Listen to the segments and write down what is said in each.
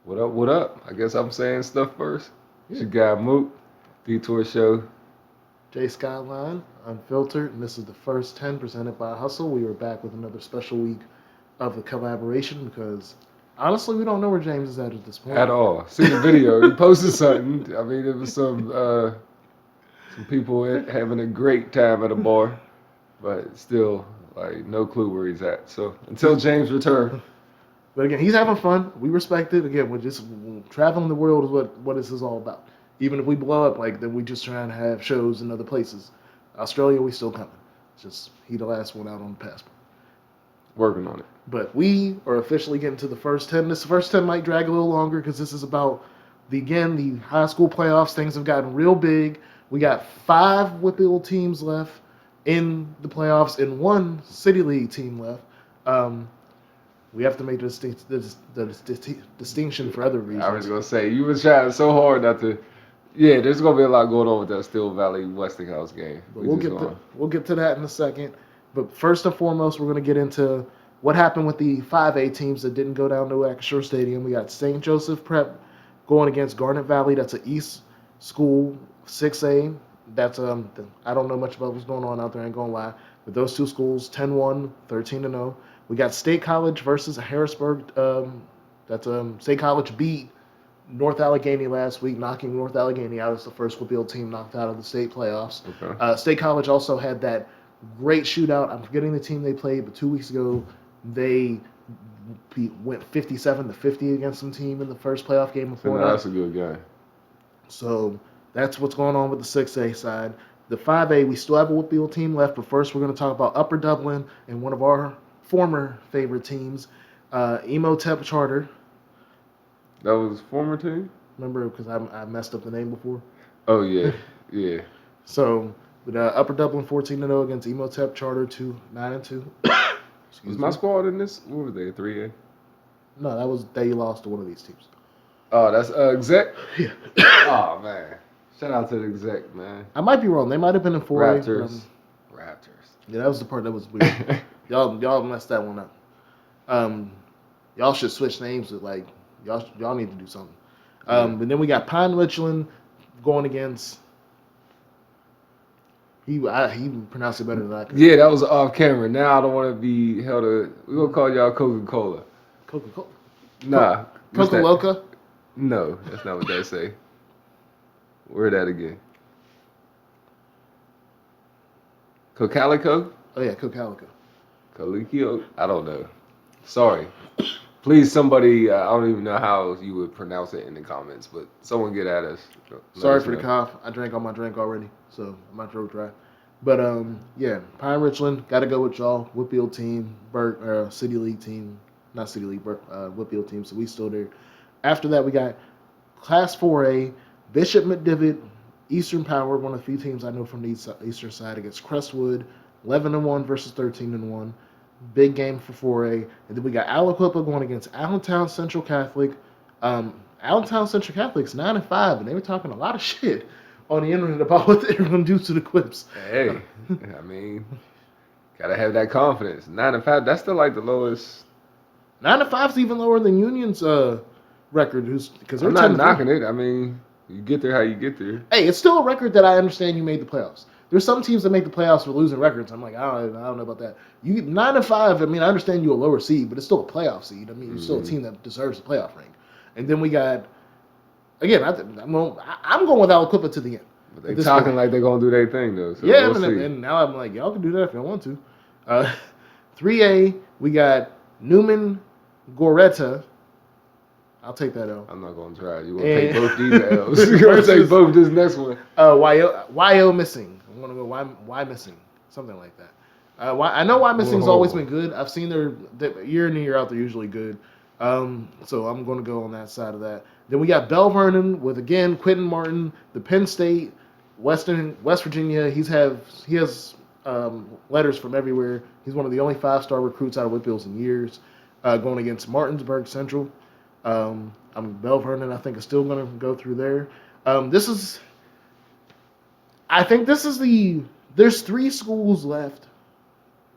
What up? What up? I guess I'm saying stuff first. It's Yeah. your guy Mook, Detour Show. J Skyline, Unfiltered, and this is the first 10 presented by Hustle. We are back with another special week of the collaboration because honestly, we don't know where James is at this point. At all. Seen the video. He posted something. I mean, it was some people having a great time at a bar, but still, like, no clue where he's at. So until James return, But again, he's having fun. We respect it. Again, we're just traveling the world is what this is all about. Even if we blow up, like then we just trying to have shows in other places. Australia, we still coming. It's just he the last one out on the passport. working on it. But we are officially getting to the first 10. This first 10 might drag a little longer because this is about the high school playoffs. Things have gotten real big. We got 5 Whipple teams left in the playoffs and 1 City League team left. Um, we have to make the distinction for other I was reasons. gonna say you was trying so hard not to. Yeah, there's gonna be a lot going on with that Steel Valley Westinghouse game. But We just going. we'll get to that in a second. But first and foremost, we're going to get into what happened with the 5A teams that didn't go down to Acrisure Stadium. We got St. Joseph Prep going against Garnet Valley. That's an East School 6A. That's I don't know much about what's going on out there. I ain't gonna lie. But those two schools, 10-1, 13-0. We got State College versus Harrisburg. State College beat North Allegheny last week, knocking North Allegheny out as the first Whipple team knocked out of the state playoffs. Okay. State College also had that great shootout. I'm forgetting the team they played, but 2 weeks ago they went 57-50 against some team in the first playoff game So before no, that. that's a good game. So that's what's going on with the 6A side. The 5A, we still have a Whipple team left, but first we're going to talk about Upper Dublin and one of our former favorite teams, Emotep Charter. That was former team. Remember, because I messed up the name before. Oh yeah, yeah. So, with Upper Dublin 14-0 against Emotep Charter 9-2. Was my squad in this? What were they? 3A. No, that was they lost to one of these teams. Oh, that's exec. Yeah. Oh man, shout out to the exec man. I might be wrong. They might have been in 4A. Raptors. Yeah, that was the part that was weird. Raptors. y'all messed that one up. Y'all should switch names with like y'all need to do something. But then we got Pine Richland going against. He pronounced it better than I could. Yeah, that was off camera. Now I don't want to be held. We gonna call y'all Coca Cola. Coca-Cola. Nah. what's Coca that? Loca. No, that's not what they say. Where that again? Cocalico? Oh yeah, Coca-Cola. Colicchio? I don't know. Sorry. Please, somebody. I don't even know how you would pronounce it in the comments, but someone get at us. Let Sorry us for the know. cough. I drank all my drink already, so my throat dry. But yeah, Pine Richland got to go with y'all. Whipple team, City League team, not City League, Whipple team. So we still there. After that, we got Class 4A, Bishop McDivitt, Eastern Power, one of the few teams I know from the eastern side against Crestwood, 11-1 versus 13-1. Big game for 4A. And then we got Aliquippa going against Allentown Central Catholic. Allentown Central Catholic's 9-5, and they were talking a lot of shit on the internet about what they were going to do to the Quips. Hey, I mean, gotta have that confidence. 9-5. That's still like the lowest. 9-5 is even lower than Union's record, because they're I'm not 10-3. knocking it. I mean, you get there how you get there. Hey, it's still a record that I understand you made the playoffs. There's some teams that make the playoffs for losing records. I'm like, I don't know about that. You 9-5. I mean, I understand you're a lower seed, but it's still a playoff seed. I mean, you're still a team that deserves a playoff ring. And then we got, again, I'm going with Aliquippa to the end. But they talking like they're gonna do their thing though. So Yeah, we'll see. and now I'm like, y'all can do that if you want to. 3A, we got Newman Goreta. I'll take that L. I'm not gonna try. You gonna take both these L's? versus- You gonna take both this next one? YO missing. I'm gonna go Y missing, something like that. I know Y missing's always been good. I've seen their year in and year out. They're usually good. So I'm gonna go on that side of that. Then we got Bell Vernon with again Quentin Martin, the Penn State, West Virginia. He has letters from everywhere. He's one of the only 5-star recruits out of Whipples in years. Going against Martinsburg Central. Bell Vernon, I think, is still going to go through there. There's 3 schools left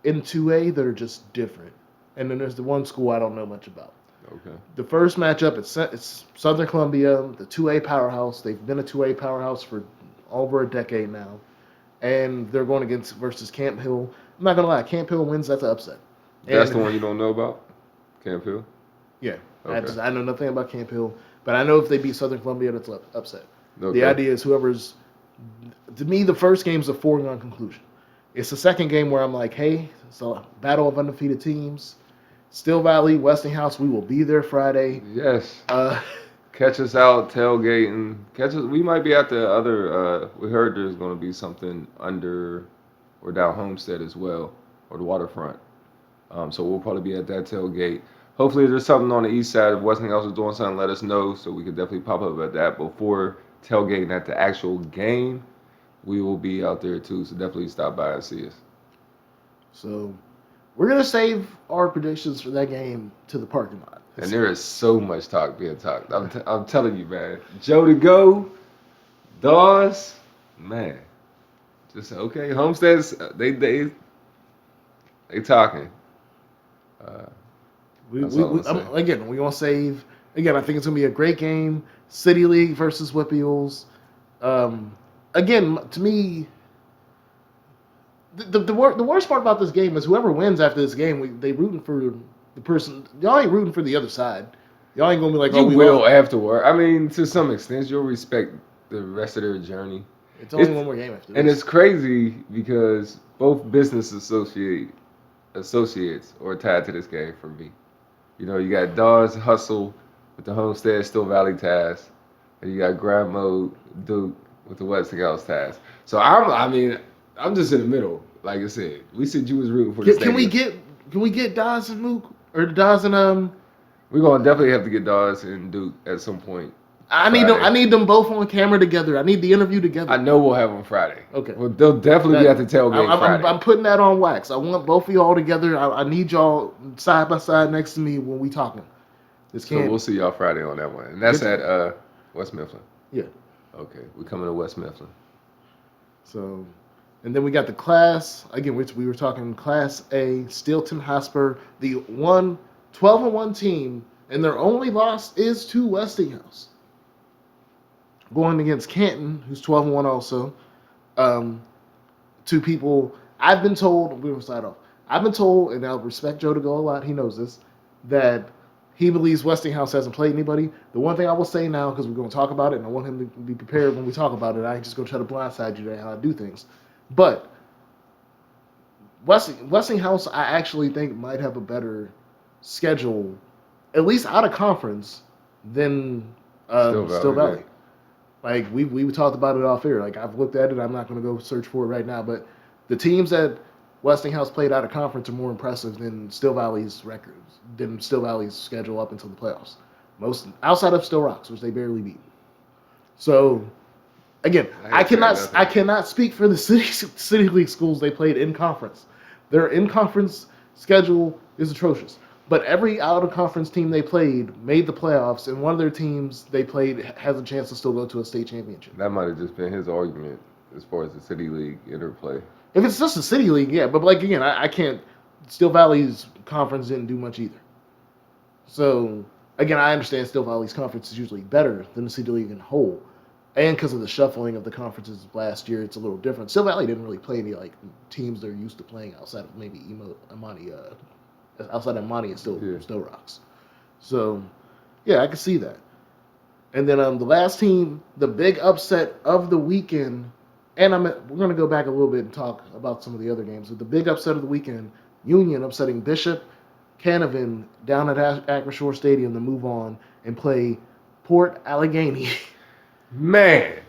in 2A that are just different. And then there's the one school I don't know much about. Okay. The first matchup, it's Southern Columbia, the 2A powerhouse. They've been a 2A powerhouse for over a decade now, and they're going against versus Camp Hill. I'm not gonna lie, Camp Hill wins. That's an upset. That's the And one you don't know about? Camp Hill? yeah, Okay. I know nothing about Camp Hill, but I know if they beat Southern Columbia, that's an upset. Okay. The idea is whoever's, to me, the first game's a foregone conclusion. It's the second game where I'm like, hey, it's a battle of undefeated teams. Still Valley, Westinghouse, we will be there Friday. Yes. Uh, Catch us out tailgating. Catch us. We might be at the other. We heard there's going to be something under or down Homestead as well, or the waterfront. So we'll probably be at that tailgate. Hopefully, there's something on the east side. If Westinghouse is doing something, let us know so we can definitely pop up at that before tailgating at the actual game. We will be out there too, so definitely stop by and see us. so we're gonna save our predictions for that game to the parking lot. And there is so much talk being talked. I'm telling you, man. Joe to go, Dawes, man. Just okay. Homesteads, they talking. Uh, that's all I'm saying. Again, we're gonna save. Again, I think it's gonna be a great game. City League versus Whip Eagles. Again, to me, the worst part about this game is whoever wins after this game, they rooting for the person. Y'all ain't rooting for the other side. Y'all ain't gonna be like, You oh, we will lost. afterward. I mean, to some extent, you'll respect the rest of their journey. It's only It's- one more game after this. And it's crazy because both business associates are tied to this game for me. You know, you got Dawes Hustle with the Homestead Still Valley ties, and you got Grind Mode Duke with the Westinghouse ties. So I'm just in the middle. Like I said, we said you was rooting for the Can we stadium. get Dawes and Mook or Dawes and We're gonna definitely have to get Dawes and Duke at some point. I need them. Friday. I need them both on camera together. I need the interview together. I know we'll have them Friday. Okay. Well, they'll definitely be at the tailgate Friday. I'm putting that on wax. I want both of y'all together. I need y'all side by side next to me when we talking. This So can't. we'll see y'all Friday on that one, and that's at West Mifflin. Yeah. Okay, we're coming to West Mifflin. So, and then we got the class again, which we were talking Class A, Steelton Hotspur, the 12-1 team, and their only loss is to Westinghouse. Going against Canton, who's 12-1 also. Two people I've been told. We will start off. I've been told, and I'll respect Joe to go a lot. He knows this, that he believes Westinghouse hasn't played anybody. The one thing I will say now, because we're going to talk about it, and I want him to be prepared when we talk about it. I ain't just going to try to blindside you to how I do things. But Westinghouse, I actually think might have a better schedule, at least out of conference, than Still Valley. Like we talked about it off air. Like I've looked at it. I'm not going to go search for it right now. But the teams that Westinghouse played out of conference are more impressive than Still Valley's records, than Still Valley's schedule up until the playoffs. Most outside of Still Rocks, which they barely beat. So again, I cannot speak for the city league schools they played in conference. Their in conference schedule is atrocious. But every out of conference team they played made the playoffs, and one of their teams they played has a chance to still go to a state championship. That might have just been his argument as far as the City League interplay. If it's just a city league, yeah. But like again, I can't. Still Valley's conference didn't do much either. So again, I understand Still Valley's conference is usually better than the city league in whole, and because of the shuffling of the conferences last year, it's a little different. Still Valley didn't really play any like teams they're used to playing outside of maybe Amani. Outside of Monty and still Rocks. So, yeah, I can see that. And then the last team, the big upset of the weekend, and we're going to go back a little bit and talk about some of the other games. But the big upset of the weekend, Union upsetting Bishop Canavan down at Acrisure Stadium to move on and play Port Allegheny. Man,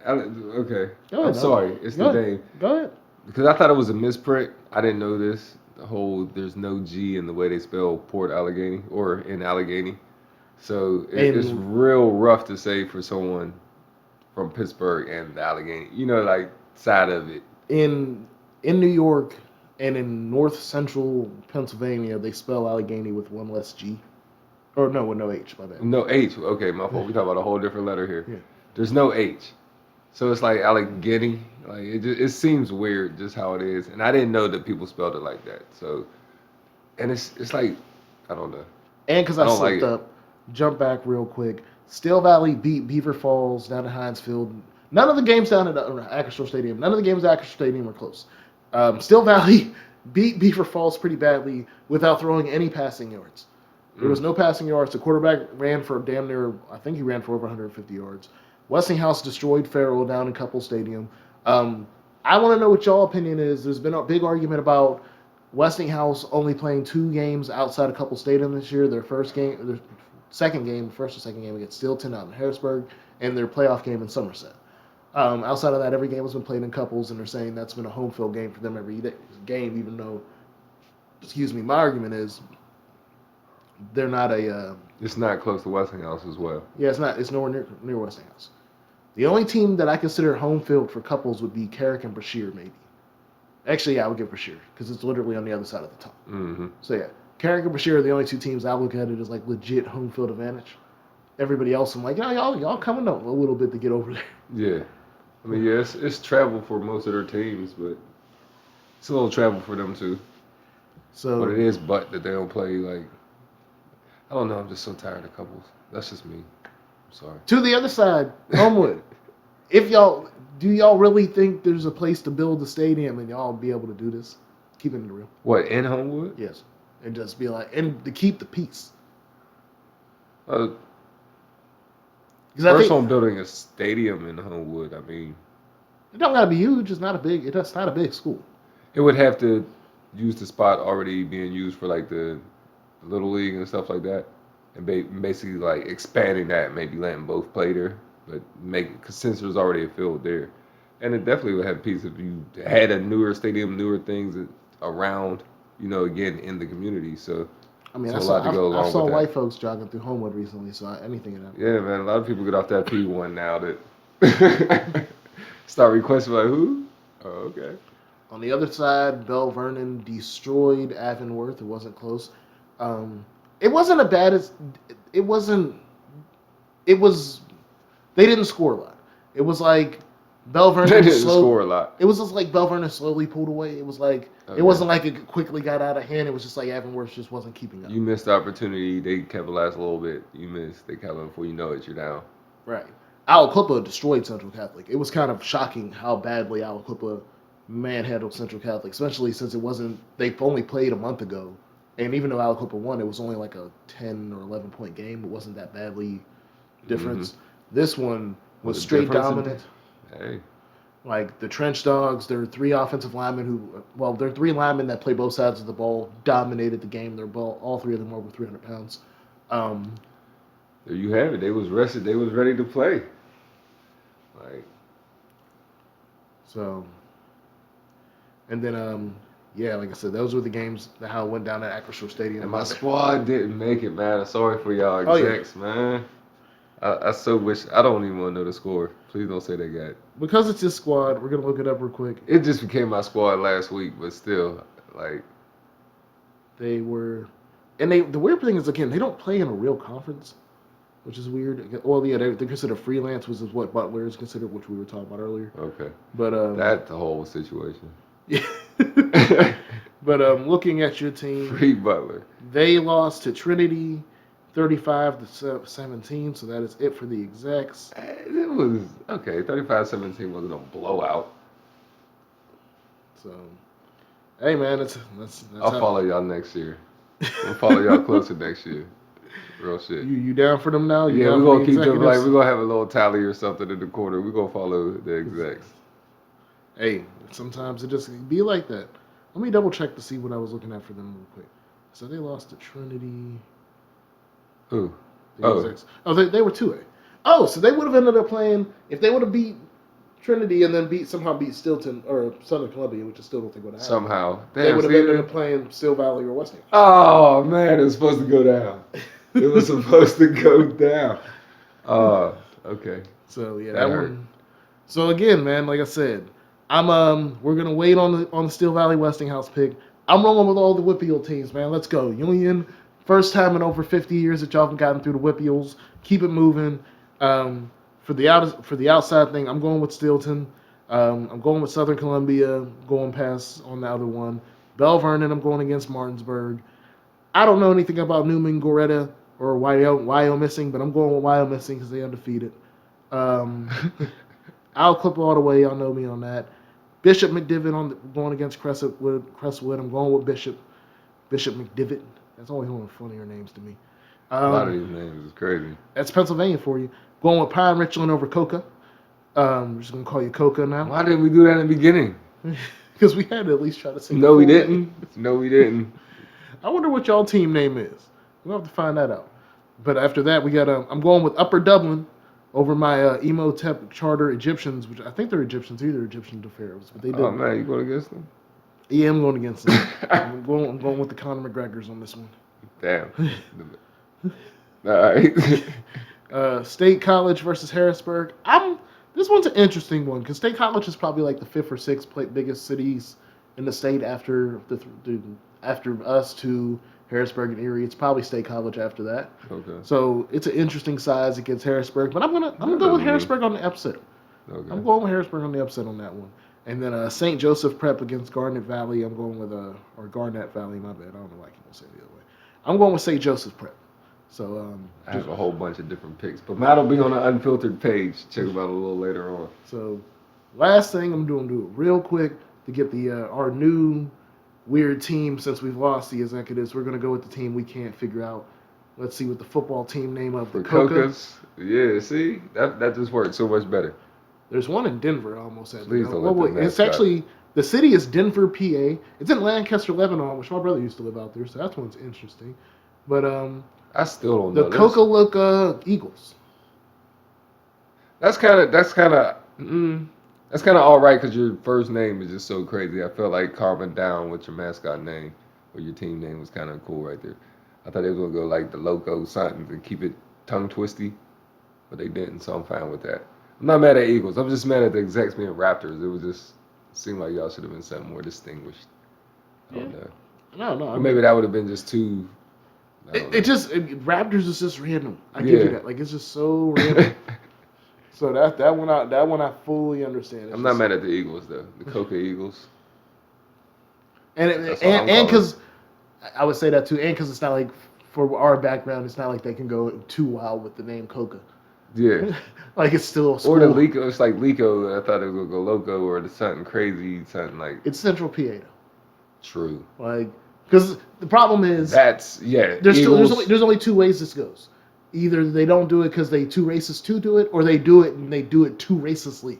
okay. I'm sorry, it's the name. Go ahead. Because I thought it was a misprint. I didn't know this. The whole there's no G in the way they spell Port Allegheny or in Allegheny, so it's real rough to say for someone from Pittsburgh and the Allegheny, like side of it. In New York and in North Central Pennsylvania, they spell Allegheny with one less G, or no, with no H. My bad. No H. Okay, my fault. We talk about a whole different letter here. Yeah. There's no H, so it's like Allegheny. Like it seems weird just how it is, and I didn't know that people spelled it like that. So, and it's like I don't know. And because I I don't like slipped it. up, jump back real quick. Steel Valley beat Beaver Falls down at Heinz Field. None of the games down at Acrisure Stadium. None of the games at Acrisure Stadium were close. Steel Valley beat Beaver Falls pretty badly without throwing any passing yards. There was no passing yards. The quarterback ran for damn near, I think he ran for over 150 yards. Westinghouse destroyed Farrell down in Couple Stadium. Um, I want to know what y'all opinion is. There's been a big argument about Westinghouse only playing 2 games outside of Couple Stadium this year. Their second game, first or second game against Stilton out in Harrisburg, and their playoff game in Somerset. Outside of that, every game has been played in couples, and they're saying that's been a home field game for them every game, even though, excuse me, my argument is they're not a. It's not close to Westinghouse as well. Yeah, it's not. It's nowhere near Westinghouse. The only team that I consider home field for couples would be Carrick and Brashear, maybe. Actually, yeah, I would give Brashear because it's literally on the other side of the top. Mm-hmm. So yeah, Carrick and Brashear are the only 2 teams I look at it as like legit home field advantage. Everybody else, I'm like, y'all coming up a little bit to get over there. Yeah. I mean, yeah, it's travel for most of their teams, but it's a little travel for them too. So But it is that they don't play like. I don't know. I'm just so tired of couples. That's just me. I'm sorry. to the other side, Homewood. If y'all really think there's a place to build a stadium and y'all be able to do this? Keeping it real. What, in Homewood? Yes. And just be like, and to keep the peace. Uh, Because I First think on building a stadium in Homewood, I mean, it don't gotta be huge. It's not a big. It's not a big school. it would have to use the spot already being used for like the little league and stuff like that, and basically like expanding that, maybe letting both play there, but because since there's already a field there, and it definitely would have a piece if you had a newer stadium, newer things around, again in the community. So I mean, it's a lot to go I along saw with white that. folks jogging through Homewood recently, so anything can happen. Yeah, man, a lot of people get off that P1 now that start requesting like who? Oh, okay. On the other side, Bell Vernon destroyed Avonworth. It wasn't close. It wasn't a bad as it wasn't. It was. They didn't score a lot. It was like Bell They Vernon didn't score a lot. It was just like Bell Vernon slowly pulled away. It was like Okay. it wasn't like it quickly got out of hand. It was just like Avonworth just wasn't keeping up. You missed the opportunity. They kept it last a little bit. You missed. They kept it before you know it. You're down. Right. Aliquippa destroyed Central Catholic. It was kind of shocking how badly Aliquippa manhandled Central Catholic, especially since they've only played a month ago. And even though Aliquippa won, it was only like a 10 or 11 point game. It wasn't that badly difference. Mm-hmm. This one was straight dominant. Hey. Like the Trench Dogs, there are 3 offensive linemen there are 3 linemen that play both sides of the ball, dominated the game. All 3 of them were over 300 pounds. There you have it. They was rested. They was ready to play. Like. So. And then, yeah, like I said, those were the games that how it went down at Acrisure Stadium. And my squad didn't make it, man. I'm sorry for y'all execs, man. I so wish. I don't even want to know the score. Please don't say they got it. Because it's his squad, we're going to look it up real quick. It just became my squad last week, but still, like. They were. And the weird thing is, again, they don't play in a real conference, which is weird. Well, yeah, they consider freelance, which is what Butler is considered, which we were talking about earlier. Okay. But that's the whole situation. Yeah. But looking at your team, Free Butler. They lost to Trinity, 35-17. So that is it for the execs. It was okay. 35-17 wasn't a blowout. So, hey man, that's I'll follow y'all next year. I'll follow y'all closer next year. Real shit. You down for them now? Yeah, we're gonna keep them like we're gonna have a little tally or something in the corner. We're gonna follow the execs. Hey, sometimes it just be like that. Let me double check to see what I was looking at for them real quick. So they lost to Trinity. Who? Execs. Oh, they were 2A. Oh, so they would have ended up playing if they would have beat Trinity and then somehow beat Stilton or Southern Columbia, which I still don't think would have happened. Somehow. They would have ended up playing Steel Valley or Westinghouse. Oh man, it was supposed to go down. It was supposed to go down. Okay. So yeah, that hurt. So again, man, like I said, we're gonna wait on the Steel Valley Westinghouse pick. I'm rolling with all the Whippeal teams, man. Let's go. Union, first time in over 50 years that y'all have gotten through the Whippeals. Keep it moving. For the outside thing, I'm going with Stilton. I'm going with Southern Columbia, going past on the other one. Bell Vernon, I'm going against Martinsburg. I don't know anything about Newman, Goretta, or Wyomissing, but I'm going with Wyomissing because they undefeated. Um, I'll clip all the way. Y'all know me on that. Bishop McDivitt going against Crestwood. I'm going with Bishop. Bishop McDivitt. That's always one of the funnier names to me. A lot of these names is crazy. That's Pennsylvania for you. Going with Piaa Richland over Coca. I'm just gonna call you Coca now. Why didn't we do that in the beginning? Because we had to at least try to say. No, we didn't. No, we didn't. I wonder what y'all team name is. We'll have to find that out. But after that, we got. I'm going with Upper Dublin over my Emotep Charter Egyptians, which I think they're Egyptians, either Egyptians or Pharaohs, but they did. Oh man, you going against them? Yeah, I'm going against them. I'm going with the Conor McGregors on this one. Damn. All right. State College versus Harrisburg. This one's an interesting one because State College is probably like the fifth or sixth biggest cities in the state after after us to Harrisburg and Erie. It's probably State College after that. Okay. So it's an interesting size against Harrisburg, but I'm gonna go with Harrisburg on the upset. Okay. I'm going with Harrisburg on the upset on that one. And then St. Joseph Prep against Garnet Valley. I'm going with or Garnett Valley. My bad. I don't know why I can't say it the other way. I'm going with St. Joseph Prep. So I have a whole bunch of different picks, but that'll be on the Unfiltered page. Check them out a little later on. So last thing I'm doing, do it real quick to get the our new weird team since we've lost the executives. We're gonna go with the team we can't figure out. Let's see what the football team name of the Cocas. Yeah, see that just works so much better. There's one in Denver. I almost said. Please don't let them it's actually the city is Denver, PA. It's in Lancaster, Lebanon, which my brother used to live out there. So that one's interesting. But I still don't know. The Coca-Loca Eagles. That's kind of all right because your first name is just so crazy. I felt like calming down with your mascot name or your team name was kind of cool right there. I thought they was gonna go like the Loco something and keep it tongue twisty, but they didn't, so I'm fine with that. I'm not mad at Eagles. I'm just mad at the execs being Raptors. It seemed like y'all should have been something more distinguished. I don't know. No. Or maybe that would have been just too. Raptors is just random. I give you that. Like it's just so random. So that one I fully understand. I'm not mad at the Eagles though. The Coca Eagles. And because I would say that too, and because it's not like for our background, it's not like they can go too wild with the name Coca. Yeah. Like it's still or the Lico. It's like Lico. I thought it was gonna go Loco or the something crazy, something like. It's Central PA though. True. Like because the problem is there's only two ways this goes. Either they don't do it because they too racist to do it, or they do it and they do it too racistly.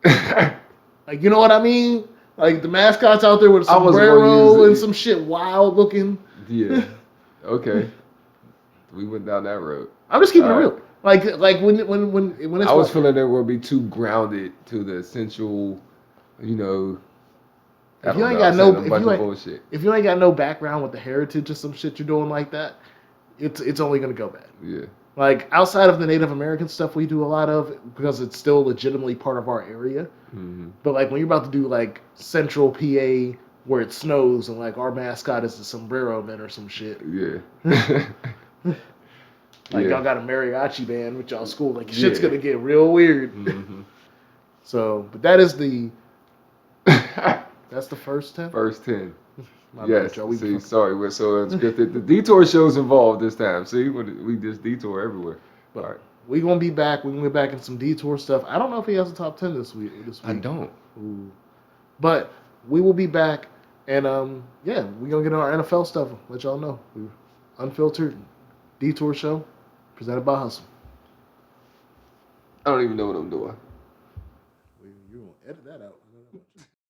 Like you know what I mean? Like the mascot's out there with a sombrero and some shit wild looking. Yeah. Okay. We went down that road. I'm just keeping it real. Like when it's. I was feeling it would be too grounded to the essential, If you ain't got no background with the heritage or some shit you're doing like that, it's only gonna go bad. Yeah. Like outside of the Native American stuff we do a lot of because it's still legitimately part of our area. Mm-hmm. But like when you're about to do like Central PA where it snows and like our mascot is the sombrero man or some shit. Yeah. Y'all got a mariachi band with y'all school. Like shit's gonna get real weird. Mm-hmm. So, but that is the. That's the first 10? First 10. Yes. See, sorry, we're so unscripted. The detour show's involved this time. See, we just detour everywhere. But all right. We're going to be back. We're going to be back in some detour stuff. I don't know if he has a top 10 this week. I don't. Ooh. But we will be back. And, we're going to get on our NFL stuff. Let y'all know. Unfiltered Detour Show presented by Hustle. I don't even know what I'm doing. You're going to edit that out.